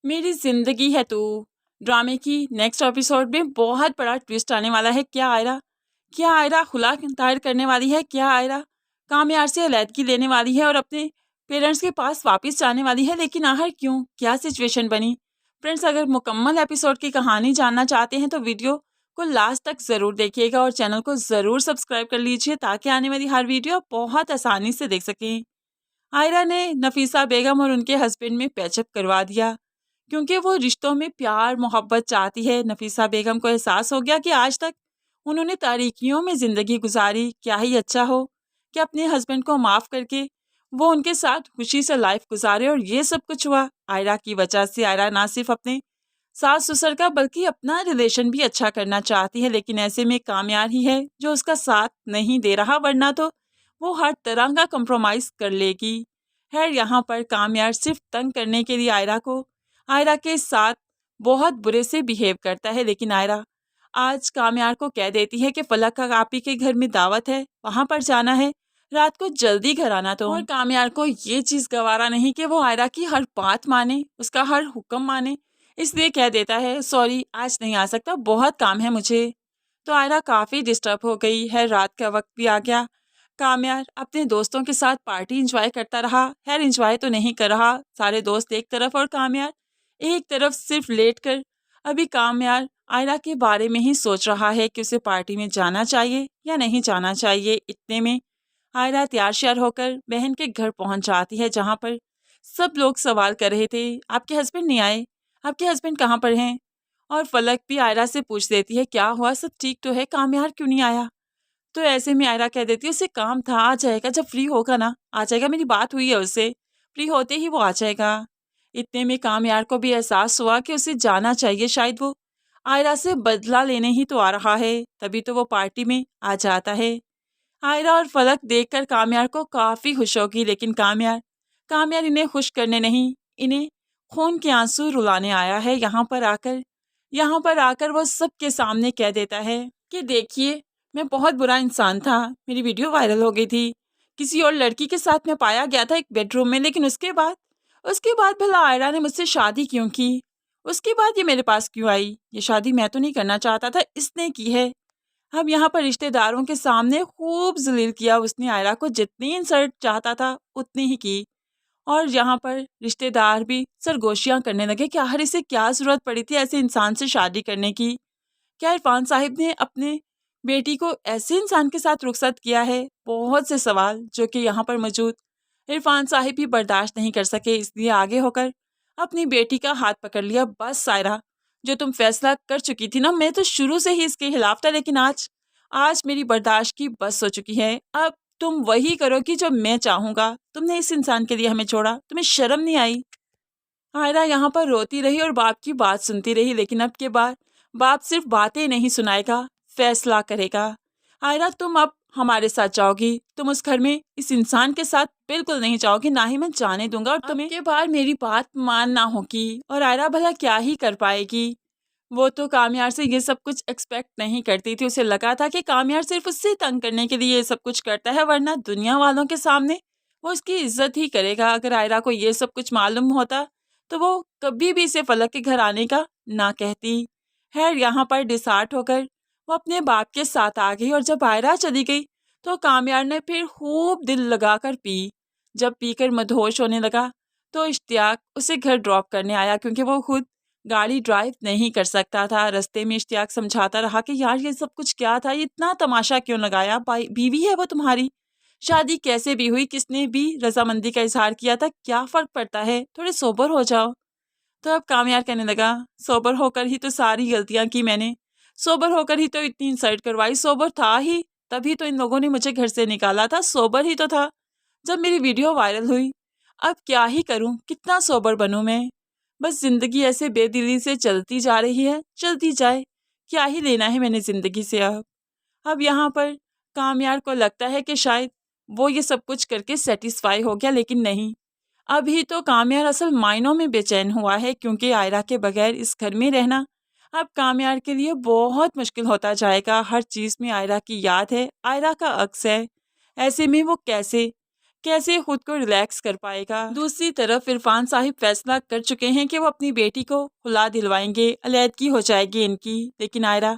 मेरी जिंदगी है तू ड्रामे की नेक्स्ट एपिसोड में बहुत बड़ा ट्विस्ट आने वाला है। क्या आयरा खुला दायर करने वाली है? क्या आयरा कामयार से अलैदगी लेने वाली है और अपने पेरेंट्स के पास वापस जाने वाली है? लेकिन आखिर क्यों, क्या सिचुएशन बनी? फ्रेंड्स, अगर मुकम्मल एपिसोड की कहानी जानना चाहते हैं तो वीडियो को लास्ट तक ज़रूर देखिएगा और चैनल को ज़रूर सब्सक्राइब कर लीजिए ताकि आने वाली हर वीडियो आप बहुत आसानी से देख सकें। आयरा ने नफीसा बेगम और उनके हस्बैंड में पैचअप करवा दिया क्योंकि वो रिश्तों में प्यार मोहब्बत चाहती है। नफीसा बेगम को एहसास हो गया कि आज तक उन्होंने तारीकियों में ज़िंदगी गुजारी, क्या ही अच्छा हो कि अपने हस्बैंड को माफ़ करके वो उनके साथ खुशी से लाइफ गुजारे। और ये सब कुछ हुआ आयरा की वजह से। आयरा ना सिर्फ अपने सास ससुर का बल्कि अपना रिलेशन भी अच्छा करना चाहती है, लेकिन ऐसे में कामयार ही है जो उसका साथ नहीं दे रहा, वरना तो वो हर तरह का कंप्रोमाइज़ कर लेगी। खैर, यहाँ पर कामयार सिर्फ तंग करने के लिए आयरा के साथ बहुत बुरे से बिहेव करता है। लेकिन आयरा आज कामयार को कह देती है कि फलक का आपी के घर में दावत है, वहाँ पर जाना है, रात को जल्दी घर आना। तो और कामयार को ये चीज़ गवारा नहीं कि वो आयरा की हर बात माने, उसका हर हुक्म माने, इसलिए कह देता है सॉरी आज नहीं आ सकता, बहुत काम है मुझे। तो आयरा काफ़ी डिस्टर्ब हो गई है। रात का वक्त भी आ गया। कामयार अपने दोस्तों के साथ पार्टी इंजॉय करता रहा। खैर, इंजॉय तो नहीं कर रहा, सारे दोस्त एक तरफ और कामयार एक तरफ सिर्फ लेट कर अभी कामयार आयरा के बारे में ही सोच रहा है कि उसे पार्टी में जाना चाहिए या नहीं जाना चाहिए। इतने में आयरा तैयार श्यार होकर बहन के घर पहुंच जाती है, जहां पर सब लोग सवाल कर रहे थे आपके हस्बैंड नहीं आए, आपके हस्बैंड कहाँ पर हैं? और फलक भी आयरा से पूछ देती है क्या हुआ, सब ठीक तो है, कामयार क्यों नहीं आया? तो ऐसे में आयरा कह देती है उसे काम था, आ जाएगा, जब फ्री होगा ना आ जाएगा, मेरी बात हुई है उससे, फ्री होते ही वो आ जाएगा। इतने में कामयार को भी एहसास हुआ कि उसे जाना चाहिए, शायद वो आयरा से बदला लेने ही तो आ रहा है, तभी तो वो पार्टी में आ जाता है। आयरा और फलक देखकर कामयार को काफ़ी खुश होगी, लेकिन कामयार इन्हें खुश करने नहीं, इन्हें खून के आंसू रुलाने आया है। यहाँ पर आकर वो सबके सामने कह देता है कि देखिए, मैं बहुत बुरा इंसान था, मेरी वीडियो वायरल हो गई थी, किसी और लड़की के साथ मैं पाया गया था एक बेडरूम में, लेकिन उसके बाद भला आयरा ने मुझसे शादी क्यों की? उसके बाद ये मेरे पास क्यों आई? ये शादी मैं तो नहीं करना चाहता था, इसने की है। अब यहाँ पर रिश्तेदारों के सामने खूब जलील किया उसने आयरा को, जितनी इंसल्ट चाहता था उतनी ही की। और यहाँ पर रिश्तेदार भी सरगोशियाँ करने लगे कि आखिर इसे क्या ज़रूरत पड़ी थी ऐसे इंसान से शादी करने की। क्या इरफान साहिब ने अपने बेटी को ऐसे इंसान के साथ रुखसत किया है? बहुत से सवाल जो कि यहाँ पर मौजूद इरफान साहिब भी बर्दाश्त नहीं कर सके, इसलिए आगे होकर अपनी बेटी का हाथ पकड़ लिया। बस सायरा, जो तुम फैसला कर चुकी थी ना, मैं तो शुरू से ही इसके खिलाफ था, लेकिन आज आज मेरी बर्दाश्त की बस हो चुकी है। अब तुम वही करोगी जो मैं चाहूँगा। तुमने इस इंसान के लिए हमें छोड़ा, तुम्हें शर्म नहीं आई? आयरा यहाँ पर रोती रही और बाप की बात सुनती रही, लेकिन अब के बाद बाप सिर्फ बातें नहीं सुनाएगा, फैसला करेगा। आयरा, तुम अब हमारे साथ जाओगी, तुम उस घर में इस इंसान के साथ बिल्कुल नहीं जाओगी, ना ही मैं जाने दूंगा, और तुम्हें के बाद मेरी बात मानना होगी। और आयरा भला क्या ही कर पाएगी? वो तो कामयार से ये सब कुछ एक्सपेक्ट नहीं करती थी। उसे लगा था कि कामयार सिर्फ उससे तंग करने के लिए ये सब कुछ करता है, वरना दुनिया वालों के सामने वो उसकी इज्जत ही करेगा। अगर आयरा को ये सब कुछ मालूम होता तो वो कभी भी इसे फलक के घर आने का ना कहती। खैर, यहाँ पर डिसार्ट होकर वो अपने बाप के साथ आ गई, और जब आयरा चली गई तो कामयार ने फिर खूब दिल लगाकर पी। जब पीकर मदहोश होने लगा तो इश्तियाक उसे घर ड्रॉप करने आया, क्योंकि वो खुद गाड़ी ड्राइव नहीं कर सकता था। रास्ते में इश्तियाक समझाता रहा कि यार ये सब कुछ क्या था, इतना तमाशा क्यों लगाया, बीवी है वो तुम्हारी, शादी कैसे भी हुई, किसने भी रजामंदी का इजहार किया था, क्या फ़र्क पड़ता है, थोड़े सोबर हो जाओ। तो अब कामयार कहने लगा सोबर होकर ही तो सारी गलतियां की मैंने, सोबर होकर ही तो इतनी इंसल्ट करवाई, सोबर था ही तभी तो इन लोगों ने मुझे घर से निकाला था, सोबर ही तो था जब मेरी वीडियो वायरल हुई। अब क्या ही करूं, कितना सोबर बनूं मैं? बस जिंदगी ऐसे बेदिली से चलती जा रही है, चलती जाए, क्या ही लेना है मैंने जिंदगी से। अब यहाँ पर कामयार को लगता है कि शायद वो ये सब कुछ करके सेटिस्फाई हो गया, लेकिन नहीं, अभी तो कामयार असल मायनों में बेचैन हुआ है, क्योंकि आयरा के बगैर इस घर में रहना अब कामयार के लिए बहुत मुश्किल होता जाएगा। हर चीज़ में आयरा की याद है, आयरा का अक्स है। ऐसे में वो कैसे कैसे खुद को रिलैक्स कर पाएगा। दूसरी तरफ इरफान साहिब फैसला कर चुके हैं कि वो अपनी बेटी को खुला दिलवाएंगे, अलैदगी हो जाएगी इनकी। लेकिन आयरा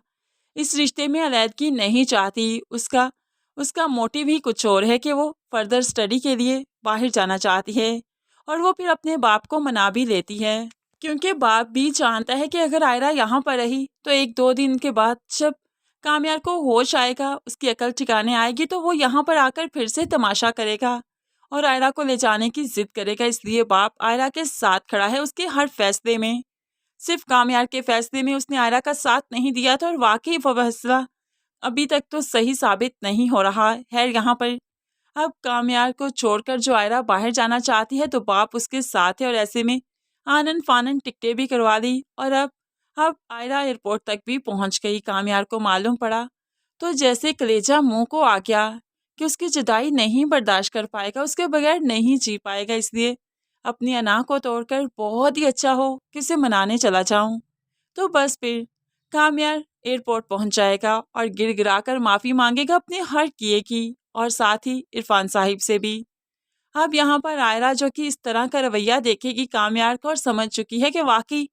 इस रिश्ते में अलैदगी नहीं चाहती। उसका उसका मोटिव ही कुछ और है कि वो फर्दर स्टडी के लिए बाहर जाना चाहती है। और वो फिर अपने बाप को मना भी लेती है, क्योंकि बाप भी जानता है कि अगर आयरा यहाँ पर रही तो 1-2 दिन के बाद जब कामयार को होश आएगा, उसकी अकल ठिकाने आएगी, तो वो यहाँ पर आकर फिर से तमाशा करेगा और आयरा को ले जाने की जिद करेगा। इसलिए बाप आयरा के साथ खड़ा है उसके हर फैसले में। सिर्फ कामयार के फैसले में उसने आयरा का साथ नहीं दिया था और वाकई वो फैसला अभी तक तो सही साबित नहीं हो रहा है। यहाँ पर अब कामयार को छोड़कर जो आयरा बाहर जाना चाहती है तो बाप उसके साथ है और ऐसे में आनन फानन टिकटें भी करवा दी। और अब आयरा एयरपोर्ट तक भी पहुंच गई। कामयार को मालूम पड़ा तो जैसे कलेजा मुंह को आ गया कि उसकी जुदाई नहीं बर्दाश्त कर पाएगा, उसके बगैर नहीं जी पाएगा। इसलिए अपनी अना को तोड़कर बहुत ही अच्छा हो कि उसे मनाने चला जाऊं। तो बस फिर कामयार एयरपोर्ट पहुंच जाएगा और गिड़गिड़ाकर माफ़ी मांगेगा अपने हर किए की, और साथ ही इरफान साहिब से भी। अब यहाँ पर आयरा जो कि इस तरह का रवैया देखेगी कामयार को और समझ चुकी है कि वाकई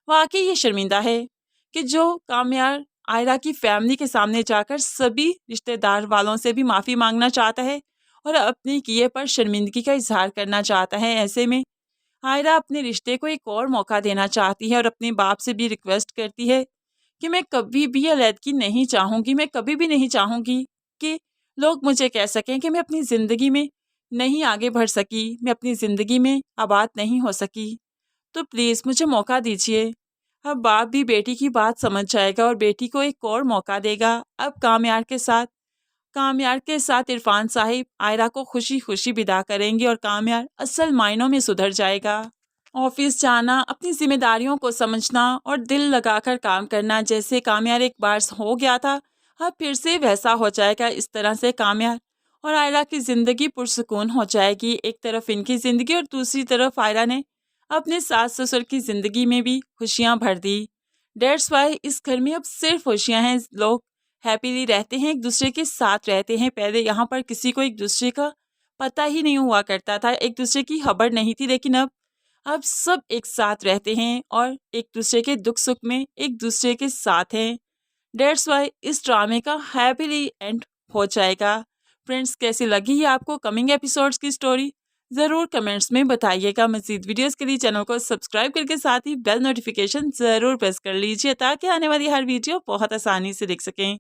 वाकई ये शर्मिंदा है कि जो कामयार आयरा की फैमिली के सामने जाकर सभी रिश्तेदार वालों से भी माफ़ी मांगना चाहता है और अपने किए पर शर्मिंदगी का इजहार करना चाहता है। ऐसे में आयरा अपने रिश्ते को एक और मौका देना चाहती है और अपने बाप से भी रिक्वेस्ट करती है कि मैं कभी भी अलैदगी नहीं चाहूँगी, मैं कभी भी नहीं चाहूँगी कि लोग मुझे कह सकें कि मैं अपनी ज़िंदगी में नहीं आगे बढ़ सकी, मैं अपनी ज़िंदगी में आबाद नहीं हो सकी। तो प्लीज़ मुझे मौका दीजिए। अब बाप भी बेटी की बात समझ जाएगा और बेटी को एक और मौका देगा। अब कामयार के साथ इरफान साहिब आयरा को खुशी खुशी विदा करेंगे और कामयार असल मायनों में सुधर जाएगा। ऑफिस जाना, अपनी जिम्मेदारियों को समझना और दिल लगाकर काम करना जैसे कामयार एक बार हो गया था, अब फिर से वैसा हो जाएगा। इस तरह से कामयार और आयरा की ज़िंदगी पुरसुकून हो जाएगी। एक तरफ इनकी ज़िंदगी और दूसरी तरफ आयरा ने अपने सास ससुर की ज़िंदगी में भी खुशियाँ भर दी। डेट्स वाई इस घर में अब सिर्फ खुशियाँ हैं। लोग हैप्पीली रहते हैं, एक दूसरे के साथ रहते हैं। पहले यहाँ पर किसी को एक दूसरे का पता ही नहीं हुआ करता था, एक दूसरे की खबर नहीं थी, लेकिन अब सब एक साथ रहते हैं और एक दूसरे के दुख सुख में एक दूसरे के साथ हैं। डेट्स वाई इस ड्रामे का हैप्पीली एंड हो जाएगा। फ्रेंड्स, कैसी लगी है आपको कमिंग एपिसोड्स की स्टोरी? ज़रूर कमेंट्स में बताइएगा। मज़ीद वीडियोस के लिए चैनल को सब्सक्राइब करके साथ ही बेल नोटिफिकेशन ज़रूर प्रेस कर लीजिए ताकि आने वाली हर वीडियो बहुत आसानी से देख सकें।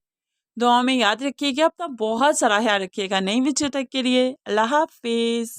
दुआ में याद रखिएगा, अपना बहुत सारा ख्याल रखिएगा। नई वीडियो तक के लिए अल्लाह हाफिज़।